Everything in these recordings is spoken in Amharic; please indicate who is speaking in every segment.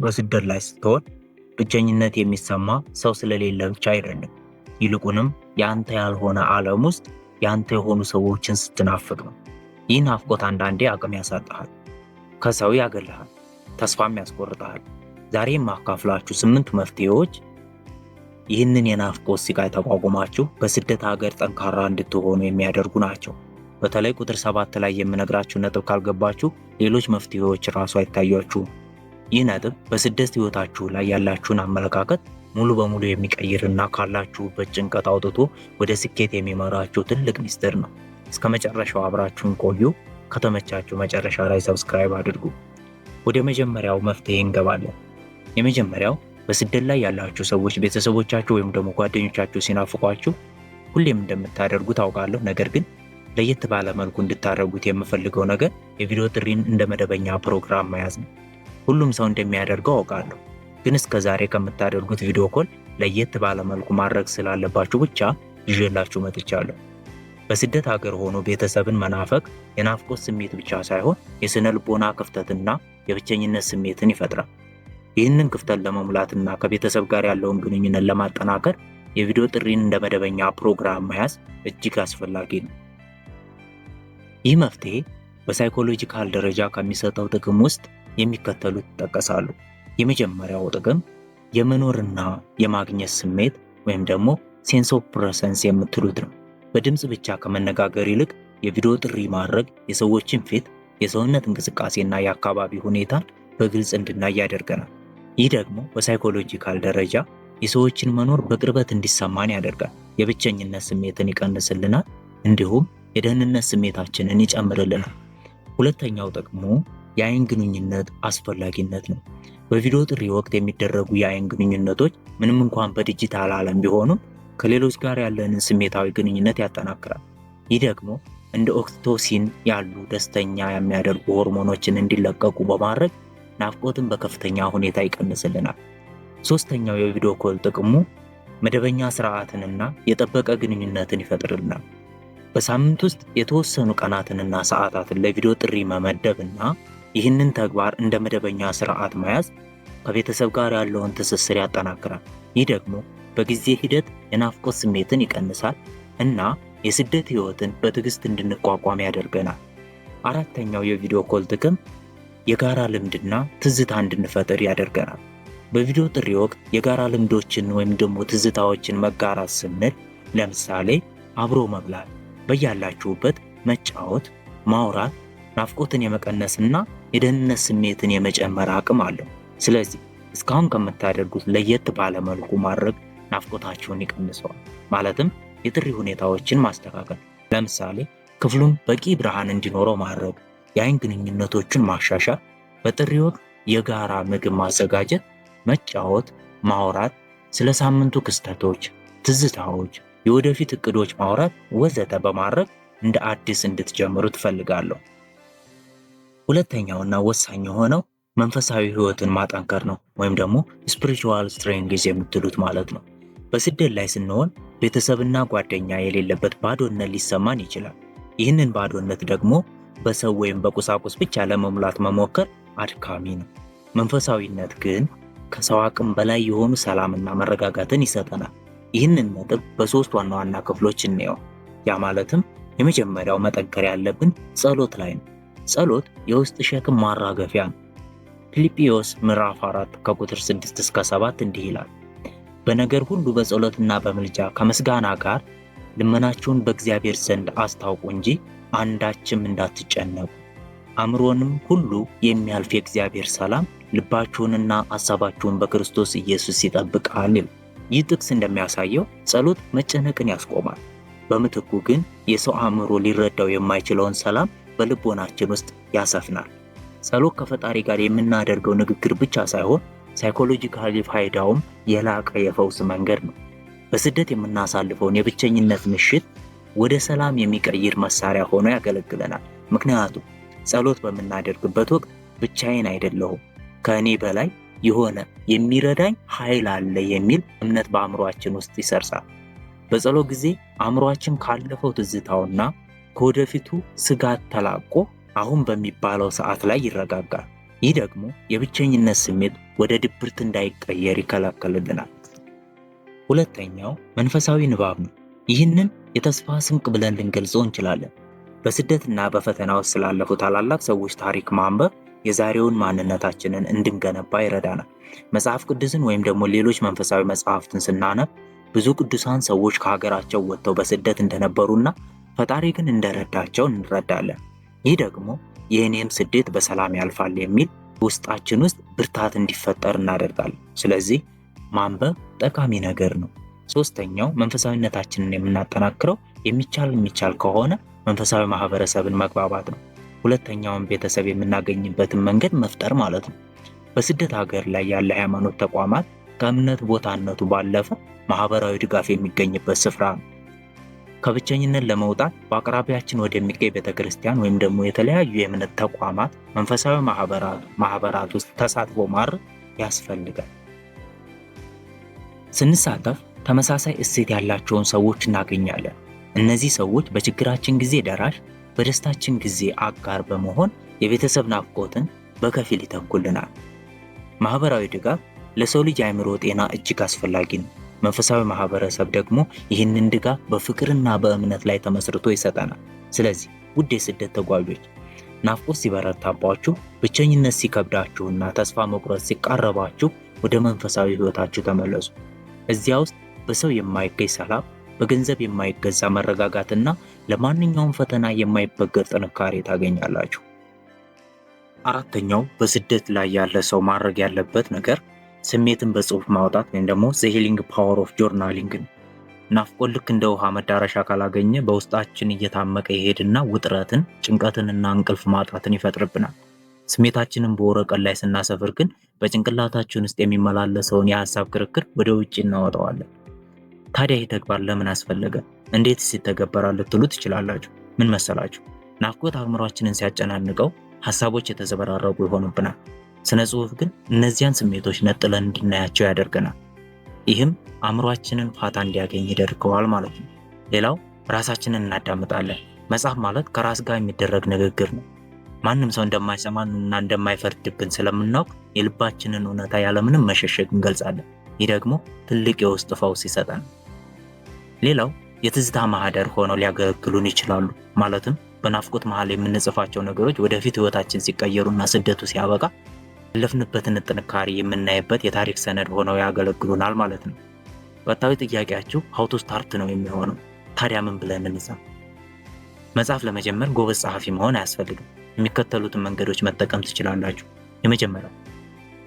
Speaker 1: በስደት ላይ ስትሆን ብቸኝነት የሚሰማ ሰው ስለሌለ ብቻ አይደለም። ይልቁንም ያንተ ያልሆነ ዓለም ውስጥ ያንተ የሆኑ ሰዎችን ስትናፍቅ ነው። ይህ ናፍቆት አንዳንዴ አቅም ያሳጣሃል፣ ከሰው ያገልሃል፣ ተስፋም ያስቆርጣል። ዛሬ የማካፍላችሁ 8 መፍትሄዎች ይህንን የናፍቆት ስቃይ ተቋቁማችሁ በስደት ሀገር ጠንካራ እንድትሆኑ የሚያደርጉ ናቸው። በተለይ ቁጥር 7 ላይ የምነግራችሁ ነጥብ ካልገባችሁ ሌሎች መፍትሄዎች ራሱ አይታያችሁም። ይህ ነጥብ በስደት ህይወታችሁ ላይ ያላችሁን አመለካከት ሙሉ በሙሉ የሚቀይርና ካላችሁበት ጭንቀት አውጥቶ ወደ ስኬት የሚመራችሁ ትልቅ ሚስጥር ነው። እስከ መጨረሻው አብራችሁን ቆዩ። ከተመቻችሁ መጨረሻ ላይ ሰብስክራይብ አድርጉ። ወደ መጀመሪያው መፍትሄ እንገባለን። የመጀመሪያው በስደት ላይ ያላችሁ ሰዎች ቤተሰቦቻችሁ ወይም ደግሞ ጓደኞቻችሁ ሲናፍቋችሁ ሁሌም እንደምታደርጉ ታውቃለሁ። ነገር ግን ለየት ባለ መልኩ እንድታደርጉት የምፈልገው ነገር የቪዲዮ ጥሪን እንደ መደበኛ ፕሮግራም መያዝ ነው። ሁሉም ሰው እንደሚያደርገው አውቃለሁ፣ ግን እስከዛሬ ከምታደርጉት ቪዲዮ ኮል ለየት ባለ መልኩ ማድረግ ስላለባችሁ ብቻ ይዤላችሁ መጥቻለሁ። በስደት ሀገር ሆኖ ቤተሰብን መናፈቅ የናፍቆት ስሜት ብቻ ሳይሆን የስነ ልቦና ክፍተትና የብቸኝነት ስሜትን ይፈጥራል። ይህንን ክፍተት ለመሙላትና ከቤተሰብ ጋር ያለውን ግንኙነት ለማጠናከር የቪዲዮ ጥሪን እንደ መደበኛ ፕሮግራም መያዝ እጅግ አስፈላጊ ነው። ይህ መፍትሄ በሳይኮሎጂካል ደረጃ ከሚሰጠው ጥቅም ውስጥ የሚከተሉት ይጠቀሳሉ። የመጀመሪያው ጥቅም የመኖርና የማግኘት ስሜት ወይም ደግሞ ሴንስ ኦፍ ፕሬዘንስ የምትሉት ነው። በድምፅ ብቻ ከመነጋገር ይልቅ የቪዲዮ ጥሪ ማድረግ የሰዎችን ፊት፣ የሰውነት እንቅስቃሴና የአካባቢ ሁኔታን በግልጽ እንድናይ ያደርገናል። ይህ ደግሞ በሳይኮሎጂካል ደረጃ የሰዎችን መኖር በቅርበት እንዲሰማን ያደርጋል። የብቸኝነት ስሜትን ይቀንስልናል፣ እንዲሁም የደህንነት ስሜታችንን ይጨምርልናል። ሁለተኛው ጥቅሙ የአይን ግንኙነት አስፈላጊነት ነው። በቪዲዮ ጥሪ ወቅት የሚደረጉ የአይን ግንኙነቶች ምንም እንኳን በዲጂታል ዓለም ቢሆኑም ከሌሎች ጋር ያለንን ስሜታዊ ግንኙነት ያጠናክራል። ይህ ደግሞ እንደ ኦክሲቶሲን ያሉ ደስተኛ የሚያደርጉ ሆርሞኖችን እንዲለቀቁ በማድረግ ናፍቆትን በከፍተኛ ሁኔታ ይቀንስልናል። ሶስተኛው የቪዲዮ ኮል ጥቅሙ መደበኛ ስርዓትንና የጠበቀ ግንኙነትን ይፈጥርልናል። በሳምንት ውስጥ የተወሰኑ ቀናትንና ሰዓታትን ለቪዲዮ ጥሪ መመደብና ይህንን ተግባር እንደ መደበኛ ስርዓት መያዝ ከቤተሰብ ጋር ያለውን ትስስር ያጠናክራል። ይህ ደግሞ በጊዜ ሂደት የናፍቆት ስሜትን ይቀንሳል እና የስደት ህይወትን በትዕግስት እንድንቋቋም ያደርገናል። አራተኛው የቪዲዮ ኮል ጥቅም የጋራ ልምድና ትዝታ እንድንፈጥር ያደርገናል። በቪዲዮ ጥሪ ወቅት የጋራ ልምዶችን ወይም ደግሞ ትዝታዎችን መጋራት ስንል ለምሳሌ አብሮ መብላት፣ በያላችሁበት መጫወት፣ ማውራት ናፍቆትን የመቀነስና የደህንነት ስሜትን የመጨመር አቅም አለው። ስለዚህ እስካሁን ከምታደርጉት ለየት ባለ መልኩ ማድረግ ናፍቆታችሁን ይቀንሰዋል። ማለትም የጥሪ ሁኔታዎችን ማስተካከል፣ ለምሳሌ ክፍሉን በቂ ብርሃን እንዲኖረው ማድረግ፣ የአይን ግንኙነቶችን ማሻሻል፣ በጥሪ ወቅት የጋራ ምግብ ማዘጋጀት፣ መጫወት፣ ማውራት፣ ስለ ሳምንቱ ክስተቶች፣ ትዝታዎች፣ የወደፊት እቅዶች ማውራት ወዘተ በማድረግ እንደ አዲስ እንድትጀምሩ ትፈልጋለሁ። ሁለተኛውና ወሳኝ የሆነው መንፈሳዊ ህይወትን ማጠንከር ነው፣ ወይም ደግሞ ስፒሪቹዋል ስትሬንግዝ የምትሉት ማለት ነው። በስደት ላይ ስንሆን ቤተሰብና ጓደኛ የሌለበት ባዶነት ሊሰማን ይችላል። ይህንን ባዶነት ደግሞ በሰው ወይም በቁሳቁስ ብቻ ለመሙላት መሞከር አድካሚ ነው። መንፈሳዊነት ግን ከሰው አቅም በላይ የሆኑ ሰላምና መረጋጋትን ይሰጠናል። ይህንን ነጥብ በሶስት ዋና ዋና ክፍሎች እንየው። ያ ማለትም የመጀመሪያው መጠንከር ያለብን ጸሎት ላይ ነው። ጸሎት የውስጥ ሸክም ማራገፊያ ነው። ፊልጵስዩስ ምዕራፍ 4 ከቁጥር 6 እስከ 7 እንዲህ ይላል፣ በነገር ሁሉ በጸሎትና በምልጃ ከምስጋና ጋር ልመናችሁን በእግዚአብሔር ዘንድ አስታውቁ እንጂ አንዳችም እንዳትጨነቁ፣ አእምሮንም ሁሉ የሚያልፍ የእግዚአብሔር ሰላም ልባችሁንና ሐሳባችሁን በክርስቶስ ኢየሱስ ይጠብቃል ይላል። ይህ ጥቅስ እንደሚያሳየው ጸሎት መጨነቅን ያስቆማል። በምትኩ ግን የሰው አእምሮ ሊረዳው የማይችለውን ሰላም በልቦናችን ውስጥ ያሰፍናል። ጸሎት ከፈጣሪ ጋር የምናደርገው ንግግር ብቻ ሳይሆን ሳይኮሎጂካሊ ፋይዳውም የላቀ የፈውስ መንገድ ነው። በስደት የምናሳልፈውን የብቸኝነት ምሽት ወደ ሰላም የሚቀይር መሳሪያ ሆኖ ያገለግለናል። ምክንያቱም ጸሎት በምናደርግበት ወቅት ብቻዬን አይደለሁም፣ ከእኔ በላይ የሆነ የሚረዳኝ ኃይል አለ የሚል እምነት በአእምሯችን ውስጥ ይሰርጻል። በጸሎት ጊዜ አእምሯችን ካለፈው ትዝታውና ከወደፊቱ ስጋት ተላቆ አሁን በሚባለው ሰዓት ላይ ይረጋጋል። ይህ ደግሞ የብቸኝነት ስሜት ወደ ድብርት እንዳይቀየር ይከላከልልናል። ሁለተኛው መንፈሳዊ ንባብ ነው። ይህንን የተስፋ ስንቅ ብለን ልንገልጸው እንችላለን። በስደትና በፈተና ውስጥ ስላለፉ ታላላቅ ሰዎች ታሪክ ማንበብ የዛሬውን ማንነታችንን እንድንገነባ ይረዳናል። መጽሐፍ ቅዱስን ወይም ደግሞ ሌሎች መንፈሳዊ መጽሐፍትን ስናነብ ብዙ ቅዱሳን ሰዎች ከሀገራቸው ወጥተው በስደት እንደነበሩና ፈጣሪ ግን እንደረዳቸው እንረዳለን። ይህ ደግሞ የእኔም ስደት በሰላም ያልፋል የሚል ውስጣችን ውስጥ ብርታት እንዲፈጠር እናደርጋለን። ስለዚህ ማንበብ ጠቃሚ ነገር ነው። ሶስተኛው መንፈሳዊነታችንን የምናጠናክረው የሚቻል ከሆነ መንፈሳዊ ማህበረሰብን መግባባት ነው። ሁለተኛውን ቤተሰብ የምናገኝበትን መንገድ መፍጠር ማለት ነው። በስደት ሀገር ላይ ያለ ሃይማኖት ተቋማት ከእምነት ቦታነቱ ባለፈ ማህበራዊ ድጋፍ የሚገኝበት ስፍራ ነው። ከብቸኝነት ለመውጣት በአቅራቢያችን ወደሚገኝ ቤተክርስቲያን ወይም ደግሞ የተለያዩ የእምነት ተቋማት መንፈሳዊ ማህበራት ውስጥ ተሳትፎ ማድረግ ያስፈልጋል። ስንሳተፍ ተመሳሳይ እሴት ያላቸውን ሰዎች እናገኛለን። እነዚህ ሰዎች በችግራችን ጊዜ ደራሽ፣ በደስታችን ጊዜ አጋር በመሆን የቤተሰብ ናፍቆትን በከፊል ይተኩልናል። ማህበራዊ ድጋፍ ለሰው ልጅ አእምሮ ጤና እጅግ አስፈላጊ ነው። መንፈሳዊ ማህበረሰብ ደግሞ ይህንን ድጋፍ በፍቅርና በእምነት ላይ ተመስርቶ ይሰጠናል። ስለዚህ ውድ የስደት ተጓዦች፣ ናፍቆት ሲበረታባችሁ፣ ብቸኝነት ሲከብዳችሁና ተስፋ መቁረጥ ሲቃረባችሁ ወደ መንፈሳዊ ህይወታችሁ ተመለሱ። እዚያ ውስጥ በሰው የማይገኝ ሰላም፣ በገንዘብ የማይገዛ መረጋጋትና ለማንኛውም ፈተና የማይበገር ጥንካሬ ታገኛላችሁ። አራተኛው በስደት ላይ ያለ ሰው ማድረግ ያለበት ነገር ስሜትን በጽሁፍ ማውጣት ወይም ደግሞ ዘ ሂሊንግ ፓወር ኦፍ ጆርናሊንግ ነው። ናፍቆት ልክ እንደ ውሃ መዳረሻ ካላገኘ በውስጣችን እየታመቀ ይሄድና ውጥረትን፣ ጭንቀትንና እንቅልፍ ማጣትን ይፈጥርብናል። ስሜታችንን በወረቀት ላይ ስናሰፍር ግን በጭንቅላታችን ውስጥ የሚመላለሰውን የሀሳብ ክርክር ወደ ውጭ እናወጣዋለን። ታዲያ ይህ ተግባር ለምን አስፈለገ? እንዴትስ ይተገበራል ልትሉ ትችላላችሁ። ምን መሰላችሁ? ናፍቆት አእምሯችንን ሲያጨናንቀው ሀሳቦች የተዘበራረቁ ይሆኑብናል። ስነ ጽሁፍ ግን እነዚያን ስሜቶች ነጥለን እንድናያቸው ያደርገናል። ይህም አእምሯችንን ፋታ እንዲያገኝ ይደርገዋል ማለት ነው። ሌላው ራሳችንን እናዳምጣለን። መጽሐፍ ማለት ከራስ ጋር የሚደረግ ንግግር ነው። ማንም ሰው እንደማይሰማን እና እንደማይፈርድብን ስለምናውቅ የልባችንን እውነታ ያለምንም መሸሸግ እንገልጻለን። ይህ ደግሞ ትልቅ የውስጥ ፈውስ ይሰጠናል። ሌላው የትዝታ ማህደር ሆነው ሊያገለግሉን ይችላሉ። ማለትም በናፍቆት መሃል የምንጽፋቸው ነገሮች ወደፊት ህይወታችን ሲቀየሩና ስደቱ ሲያበቃ ያለፍንበትን ጥንካሬ የምናይበት የታሪክ ሰነድ ሆነው ያገለግሉናል ማለት ነው። ቀጣዩ ጥያቄያችሁ ሃው ቱ ስታርት ነው የሚሆነው። ታዲያ ምን ብለን እንጻፍ? መጽሐፍ ለመጀመር ጎበዝ ጸሐፊ መሆን አያስፈልግም። የሚከተሉትን መንገዶች መጠቀም ትችላላችሁ። የመጀመሪያው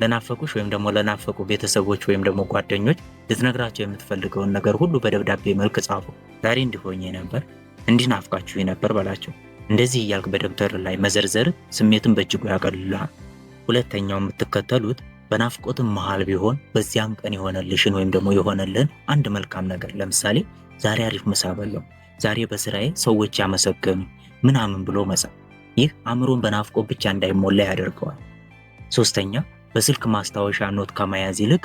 Speaker 1: ለናፈቁሽ ወይም ደግሞ ለናፈቁ ቤተሰቦች ወይም ደግሞ ጓደኞች ልትነግራቸው የምትፈልገውን ነገር ሁሉ በደብዳቤ መልክ ጻፉ። ዛሬ እንዲሆኜ ነበር፣ እንዲናፍቃችሁ ነበር በላቸው። እንደዚህ እያልክ በደብተር ላይ መዘርዘር ስሜትን በእጅጉ ያቀልልሃል። ሁለተኛው የምትከተሉት በናፍቆትም መሃል ቢሆን በዚያን ቀን የሆነልሽን ወይም ደግሞ የሆነልን አንድ መልካም ነገር፣ ለምሳሌ ዛሬ አሪፍ ምሳ በላሁ፣ ዛሬ በስራዬ ሰዎች ያመሰገኑ ምናምን ብሎ መጻፍ። ይህ አእምሮን በናፍቆት ብቻ እንዳይሞላ ያደርገዋል። ሶስተኛ በስልክ ማስታወሻ ኖት ከመያዝ ይልቅ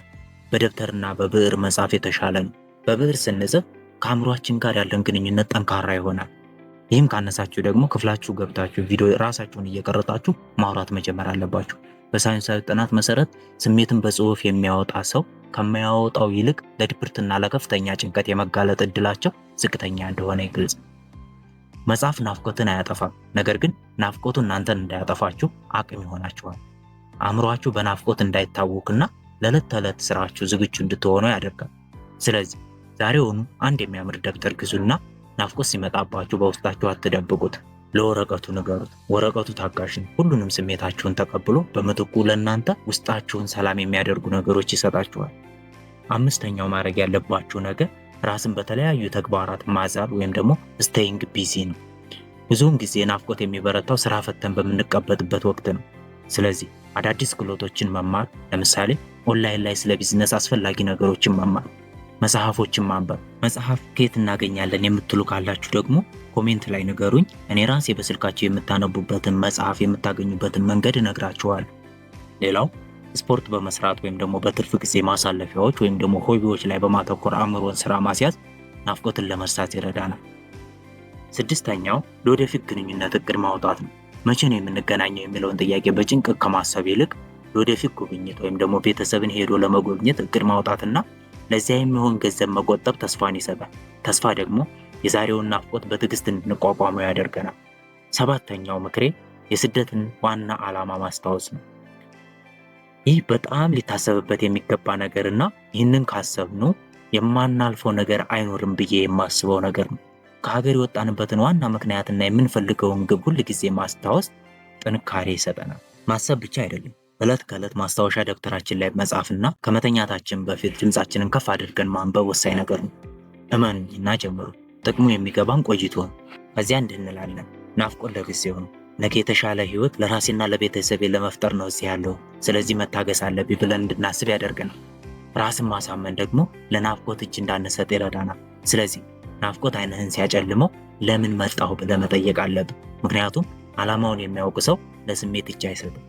Speaker 1: በደብተርና በብዕር መጻፍ የተሻለ ነው። በብዕር ስንጽፍ ከአእምሯችን ጋር ያለን ግንኙነት ጠንካራ ይሆናል። ይህም ካነሳችሁ ደግሞ ክፍላችሁ ገብታችሁ ቪዲዮ ራሳችሁን እየቀረጣችሁ ማውራት መጀመር አለባችሁ። በሳይንሳዊ ጥናት መሰረት ስሜትን በጽሁፍ የሚያወጣ ሰው ከማያወጣው ይልቅ ለድብርትና ለከፍተኛ ጭንቀት የመጋለጥ እድላቸው ዝቅተኛ እንደሆነ ይገልጻል። መጽሐፍ ናፍቆትን አያጠፋም፣ ነገር ግን ናፍቆቱ እናንተን እንዳያጠፋችሁ አቅም ይሆናችኋል። አእምሯችሁ በናፍቆት እንዳይታወክና ለዕለት ተዕለት ስራችሁ ዝግጁ እንድትሆኑ ያደርጋል። ስለዚህ ዛሬውኑ አንድ የሚያምር ደብተር ግዙና ናፍቆት ሲመጣባችሁ በውስጣችሁ አትደብቁት፣ ለወረቀቱ ንገሩት። ወረቀቱ ታጋሽ ነው። ሁሉንም ስሜታችሁን ተቀብሎ በምትኩ ለእናንተ ውስጣችሁን ሰላም የሚያደርጉ ነገሮች ይሰጣችኋል። አምስተኛው ማድረግ ያለባችሁ ነገር ራስን በተለያዩ ተግባራት ማዛል ወይም ደግሞ ስቴይንግ ቢዚ ነው። ብዙውን ጊዜ ናፍቆት የሚበረታው ስራ ፈተን በምንቀበጥበት ወቅት ነው። ስለዚህ አዳዲስ ክህሎቶችን መማር፣ ለምሳሌ ኦንላይን ላይ ስለ ቢዝነስ አስፈላጊ ነገሮችን መማር፣ መጽሐፎችን ማንበብ። መጽሐፍ ከየት እናገኛለን የምትሉ ካላችሁ ደግሞ ኮሜንት ላይ ንገሩኝ። እኔ ራሴ በስልካችሁ የምታነቡበትን መጽሐፍ የምታገኙበትን መንገድ እነግራችኋለሁ። ሌላው ስፖርት በመስራት ወይም ደግሞ በትርፍ ጊዜ ማሳለፊያዎች ወይም ደግሞ ሆቢዎች ላይ በማተኮር አእምሮን ስራ ማስያዝ ናፍቆትን ለመርሳት ይረዳናል። ስድስተኛው ለወደፊት ግንኙነት እቅድ ማውጣት ነው። መቼ ነው የምንገናኘው የሚለውን ጥያቄ በጭንቅ ከማሰብ ይልቅ ለወደፊት ጉብኝት ወይም ደግሞ ቤተሰብን ሄዶ ለመጎብኘት እቅድ ማውጣትና ለዚያ የሚሆን ገንዘብ መቆጠብ ተስፋን ይሰጣል። ተስፋ ደግሞ የዛሬውን ናፍቆት በትዕግስት እንድንቋቋመው ያደርገናል። ሰባተኛው ምክሬ የስደትን ዋና ዓላማ ማስታወስ ነው። ይህ በጣም ሊታሰብበት የሚገባ ነገርና ይህንን ካሰብነው የማናልፈው ነገር አይኖርም ብዬ የማስበው ነገር ነው። ከሀገር የወጣንበትን ዋና ምክንያትና የምንፈልገውን ግብ ሁል ጊዜ ማስታወስ ጥንካሬ ይሰጠናል። ማሰብ ብቻ አይደለም፣ ዕለት ከዕለት ማስታወሻ ደብተራችን ላይ መጻፍና ከመተኛታችን በፊት ድምፃችንን ከፍ አድርገን ማንበብ ወሳኝ ነገር ነው። እመኑኝና ጀምሩ። ጥቅሙ የሚገባን ቆይቶ ነው። ከዚያ እንዲህ እንላለን፣ ናፍቆት ለጊዜው ነው። ነገ የተሻለ ህይወት ለራሴና ለቤተሰቤ ለመፍጠር ነው እዚህ ያለው። ስለዚህ መታገስ አለብኝ ብለን እንድናስብ ያደርገናል። ራስን ማሳመን ደግሞ ለናፍቆት እጅ እንዳንሰጥ ይረዳናል። ስለዚህ ናፍቆት ዓይንህን ሲያጨልመው ለምን መጣሁ ብለህ መጠየቅ አለብህ። ምክንያቱም ዓላማውን የሚያውቅ ሰው ለስሜት እጅ አይሰጥም።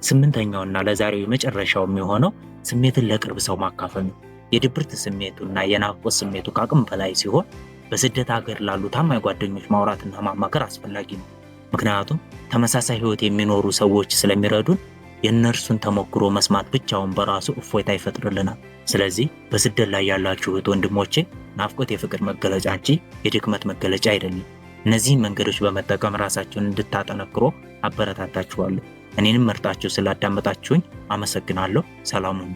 Speaker 1: ስምንተኛውና ለዛሬው የመጨረሻው የሚሆነው ስሜትን ለቅርብ ሰው ማካፈል ነው። የድብርት ስሜቱና የናፍቆት ስሜቱ ከአቅም በላይ ሲሆን በስደት ሀገር ላሉ ታማኝ ጓደኞች ማውራትና ማማከር አስፈላጊ ነው። ምክንያቱም ተመሳሳይ ህይወት የሚኖሩ ሰዎች ስለሚረዱን የእነርሱን ተሞክሮ መስማት ብቻውን በራሱ እፎይታ ይፈጥርልናል። ስለዚህ በስደት ላይ ያላችሁ እህት ወንድሞቼ፣ ናፍቆት የፍቅር መገለጫ እንጂ የድክመት መገለጫ አይደለም። እነዚህን መንገዶች በመጠቀም ራሳችሁን እንድታጠነክሮ አበረታታችኋለሁ። እኔንም መርጣችሁ ስላዳመጣችሁኝ አመሰግናለሁ። ሰላም ሁኑ።